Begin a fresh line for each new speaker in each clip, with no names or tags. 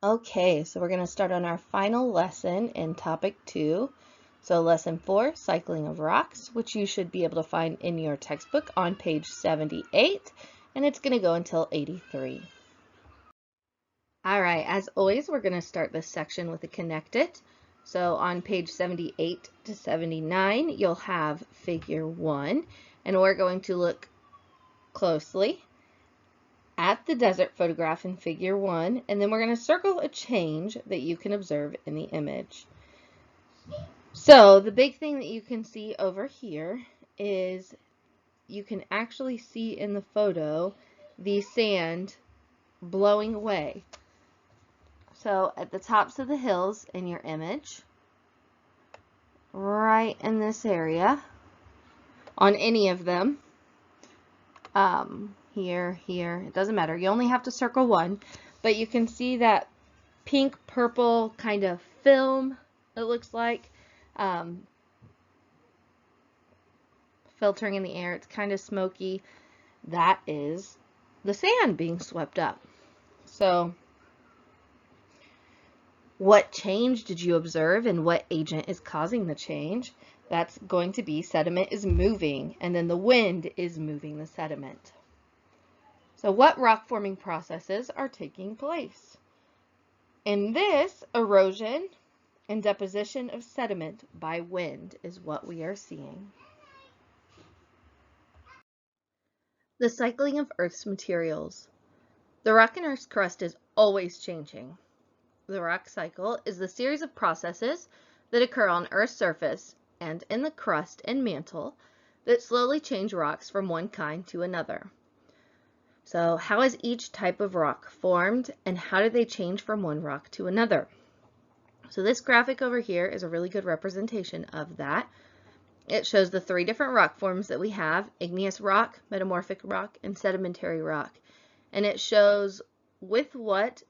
Okay, so we're going to start on our final lesson in topic 2. So lesson 4, cycling of rocks, which you should be able to find in your textbook on page 78, and it's going to go until 83. All right, as always, we're going to start this section with a connect it. So on page 78 to 79, you'll have figure 1, and we're going to look closely at the desert photograph in figure 1, and then we're going to circle a change that you can observe in the image. So the big thing that you can see over here is you can actually see in the photo the sand blowing away. So at the tops of the hills in your image, right in this area, on any of them, here, it doesn't matter. You only have to circle one, but you can see that pink purple kind of film, it looks like, filtering in the air. It's kind of smoky. That is the sand being swept up. So what change did you observe and what agent is causing the change? That's going to be sediment is moving, and then the wind is moving the sediment. So what rock forming processes are taking place? In this, erosion and deposition of sediment by wind is what we are seeing. The cycling of Earth's materials. The rock and Earth's crust is always changing. The rock cycle is the series of processes that occur on Earth's surface and in the crust and mantle that slowly change rocks from one kind to another. So how is each type of rock formed, and how do they change from one rock to another? So this graphic over here is a really good representation of that. It shows the 3 different rock forms that we have: igneous rock, metamorphic rock, and sedimentary rock. And it shows with what,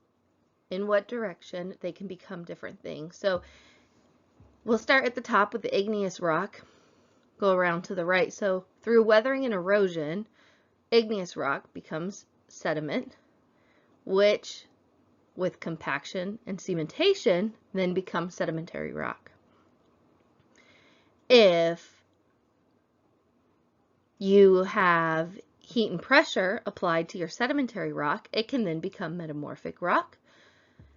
in what direction they can become different things. So we'll start at the top with the igneous rock, go around to the right. So through weathering and erosion, igneous rock becomes sediment, which with compaction and cementation then becomes sedimentary rock. If you have heat and pressure applied to your sedimentary rock, it can then become metamorphic rock.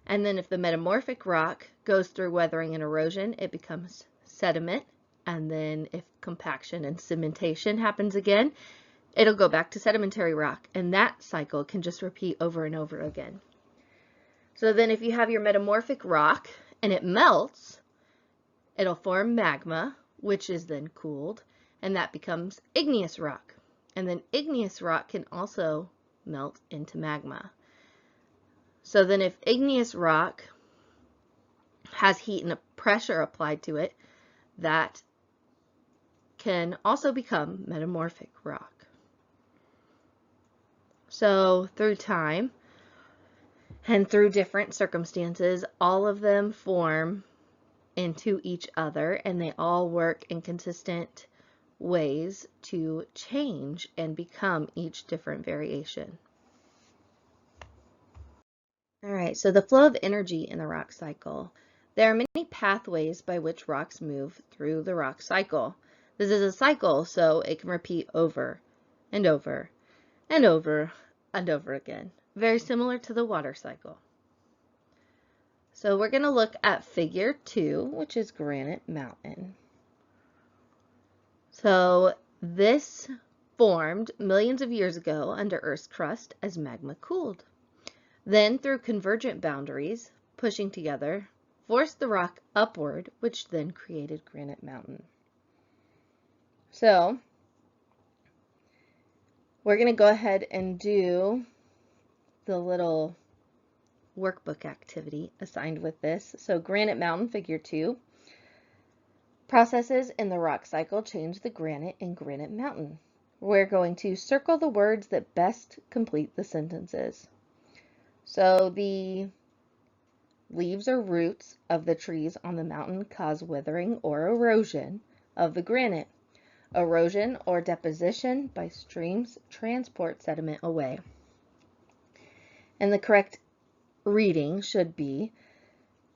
And then if the metamorphic rock goes through weathering and erosion, it becomes sediment. And then if compaction and cementation happens again, it'll go back to sedimentary rock. And that cycle can just repeat over and over again. So then if you have your metamorphic rock and it melts, it'll form magma, which is then cooled, and that becomes igneous rock. And then igneous rock can also melt into magma. So then if igneous rock has heat and a pressure applied to it, that can also become metamorphic rock. So through time and through different circumstances, all of them form into each other, and they all work in consistent ways to change and become each different variation. All right, so the flow of energy in the rock cycle. There are many pathways by which rocks move through the rock cycle. This is a cycle, so it can repeat over and over and over and over again. Very similar to the water cycle. So we're going to look at figure 2, which is Granite Mountain. So this formed millions of years ago under Earth's crust as magma cooled. Then through convergent boundaries, pushing together, forced the rock upward, which then created Granite Mountain. So we're going to go ahead and do the little workbook activity assigned with this. So Granite Mountain, figure 2. Processes in the rock cycle change the granite in Granite Mountain. We're going to circle the words that best complete the sentences. So the leaves or roots of the trees on the mountain cause withering or erosion of the granite. Erosion or deposition by streams transport sediment away. And the correct reading should be,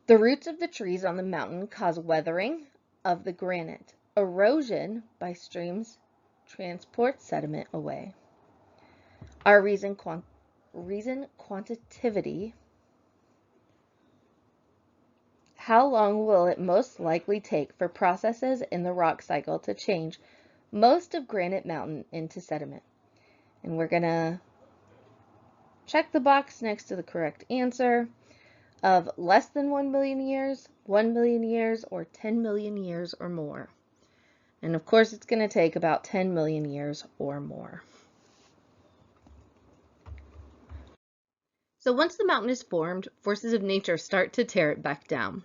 the roots of the trees on the mountain cause weathering of the granite. Erosion by streams transports sediment away. Our reason quantitativity. How long will it most likely take for processes in the rock cycle to change most of Granite Mountain into sediment? And we're going to check the box next to the correct answer of less than 1 million years, 1 million years, or 10 million years or more. And of course, it's going to take about 10 million years or more. So once the mountain is formed, forces of nature start to tear it back down.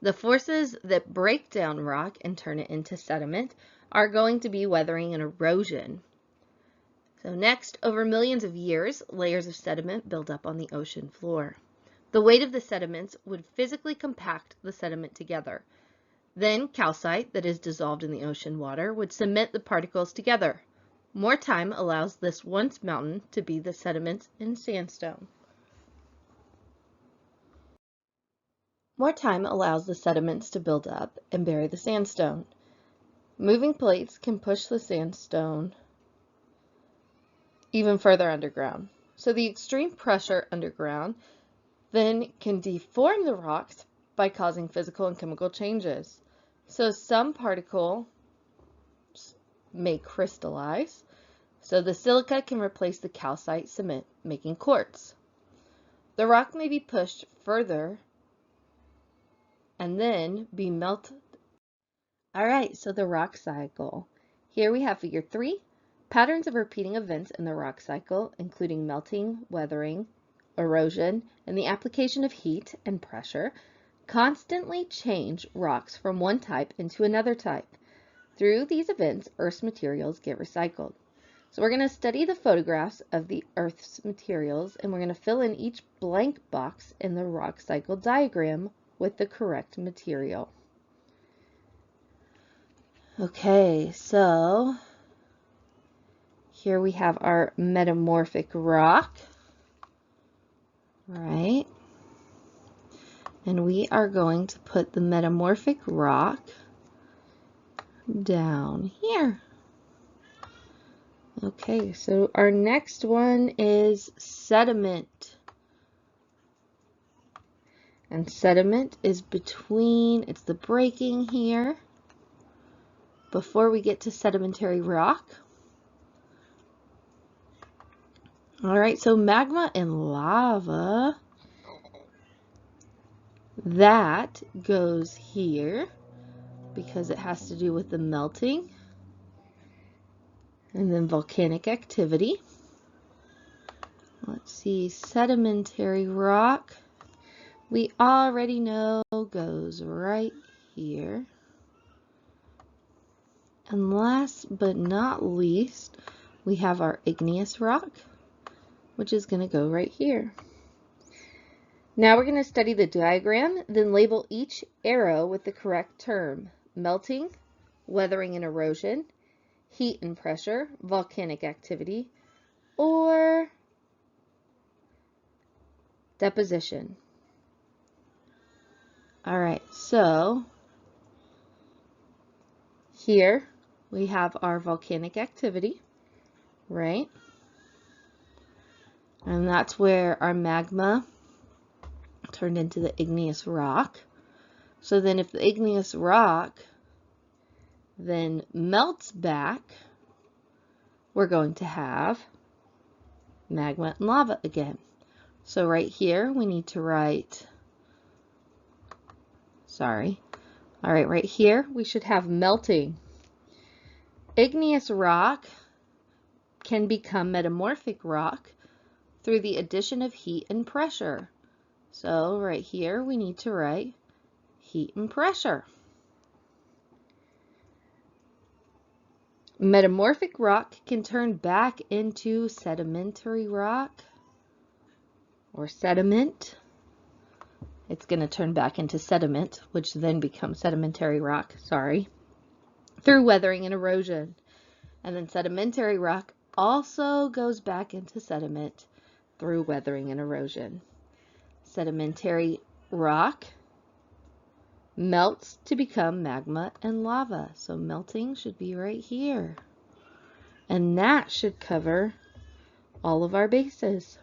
The forces that break down rock and turn it into sediment are going to be weathering and erosion. So next, over millions of years, layers of sediment build up on the ocean floor. The weight of the sediments would physically compact the sediment together. Then calcite that is dissolved in the ocean water would cement the particles together. More time allows this once mountain to be the sediments in sandstone. More time allows the sediments to build up and bury the sandstone. Moving plates can push the sandstone even further underground. So the extreme pressure underground then can deform the rocks by causing physical and chemical changes. So some particles may crystallize. So the silica can replace the calcite cement, making quartz. The rock may be pushed further and then be melted. All right, so the rock cycle. Here we have figure 3, patterns of repeating events in the rock cycle, including melting, weathering, erosion, and the application of heat and pressure, constantly change rocks from one type into another type. Through these events, Earth's materials get recycled. So we're going to study the photographs of the Earth's materials, and we're going to fill in each blank box in the rock cycle diagram with the correct material. Okay, so here we have our metamorphic rock, right? And we are going to put the metamorphic rock down here. Okay, so our next one is sediment. And sediment is between, it's the breaking here before we get to sedimentary rock. All right, so magma and lava, that goes here because it has to do with the melting. And then volcanic activity. Let's see, sedimentary rock, we already know goes right here. And last but not least, we have our igneous rock, which is going to go right here. Now we're going to study the diagram, then label each arrow with the correct term: melting, weathering and erosion, heat and pressure, volcanic activity, or deposition. All right, so here we have our volcanic activity, right? And that's where our magma turned into the igneous rock. So then if the igneous rock then melts back, we're going to have magma and lava again. So right here we need to write, all right, right here we should have melting. Igneous rock can become metamorphic rock through the addition of heat and pressure. So right here we need to write heat and pressure. Metamorphic rock can turn back into sedimentary rock or sediment. It's going to turn back into sediment, which then becomes sedimentary rock, through weathering and erosion. And then sedimentary rock also goes back into sediment through weathering and erosion. sedimentary rock melts to become magma and lava. So melting should be right here. And that should cover all of our bases.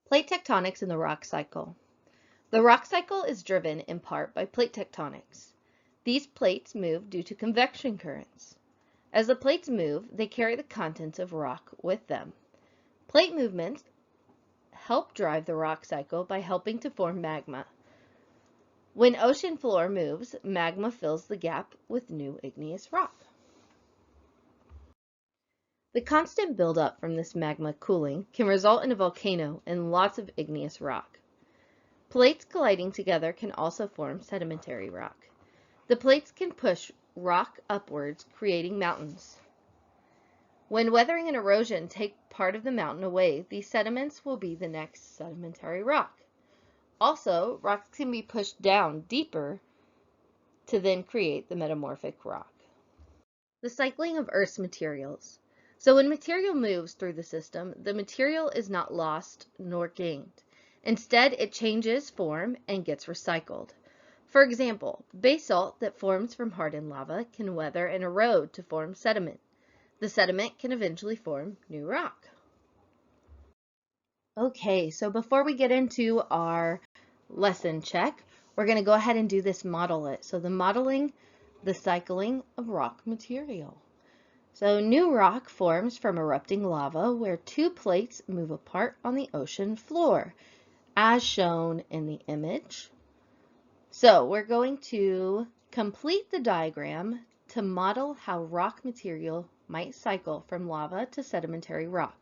Plate tectonics in the rock cycle. The rock cycle is driven in part by plate tectonics. These plates move due to convection currents. As the plates move, they carry the contents of rock with them. Plate movements help drive the rock cycle by helping to form magma. When ocean floor moves, magma fills the gap with new igneous rock. The constant buildup from this magma cooling can result in a volcano and lots of igneous rock. Plates colliding together can also form sedimentary rock. The plates can push rock upwards, creating mountains. When weathering and erosion take part of the mountain away, these sediments will be the next sedimentary rock. Also, rocks can be pushed down deeper to then create the metamorphic rock. The cycling of Earth's materials. So when material moves through the system, the material is not lost nor gained. Instead, it changes form and gets recycled. For example, basalt that forms from hardened lava can weather and erode to form sediment. The sediment can eventually form new rock. Okay, so before we get into our lesson check, we're going to go ahead and do this model it. So the modeling, the cycling of rock material. So new rock forms from erupting lava where two plates move apart on the ocean floor, as shown in the image. So we're going to complete the diagram to model how rock material might cycle from lava to sedimentary rock.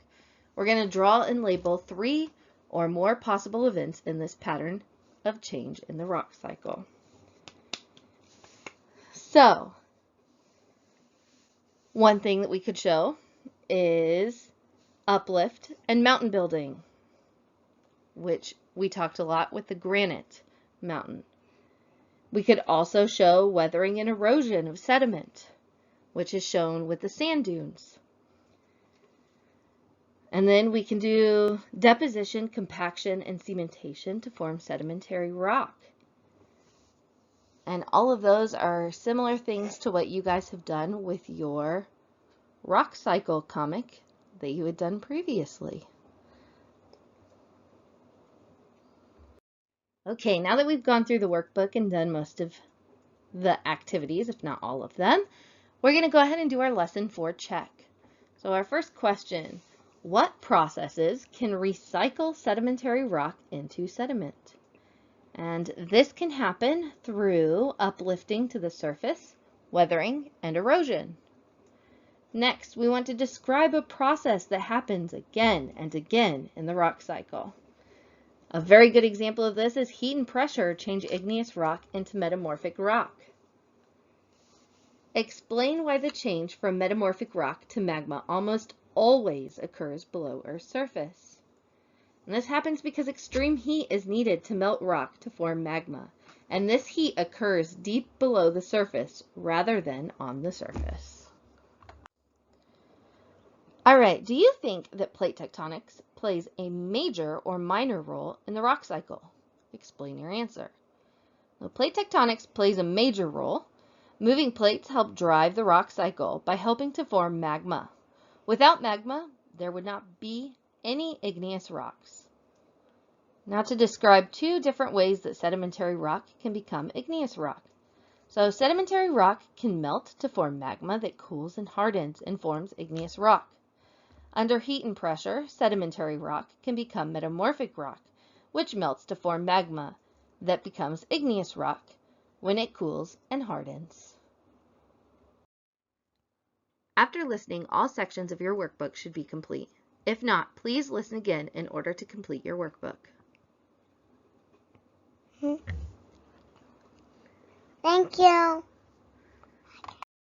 We're going to draw and label 3 or more possible events in this pattern of change in the rock cycle. So, one thing that we could show is uplift and mountain building, which we talked a lot with the granite mountain. We could also show weathering and erosion of sediment, which is shown with the sand dunes. And then we can do deposition, compaction, and cementation to form sedimentary rock. And all of those are similar things to what you guys have done with your rock cycle comic that you had done previously. Okay, now that we've gone through the workbook and done most of the activities, if not all of them, we're going to go ahead and do our lesson 4 check. So our first question, what processes can recycle sedimentary rock into sediment? And this can happen through uplifting to the surface, weathering, and erosion. Next, we want to describe a process that happens again and again in the rock cycle. A very good example of this is heat and pressure change igneous rock into metamorphic rock. Explain why the change from metamorphic rock to magma almost always occurs below Earth's surface. And this happens because extreme heat is needed to melt rock to form magma, and this heat occurs deep below the surface rather than on the surface. All right, do you think that plate tectonics plays a major or minor role in the rock cycle? Explain your answer. Well, plate tectonics plays a major role. Moving plates help drive the rock cycle by helping to form magma. Without magma, there would not be any igneous rocks. Now to describe 2 different ways that sedimentary rock can become igneous rock. So sedimentary rock can melt to form magma that cools and hardens and forms igneous rock. Under heat and pressure, sedimentary rock can become metamorphic rock, which melts to form magma that becomes igneous rock when it cools and hardens. After listening, all sections of your workbook should be complete. If not, please listen again in order to complete your workbook.
Thank you.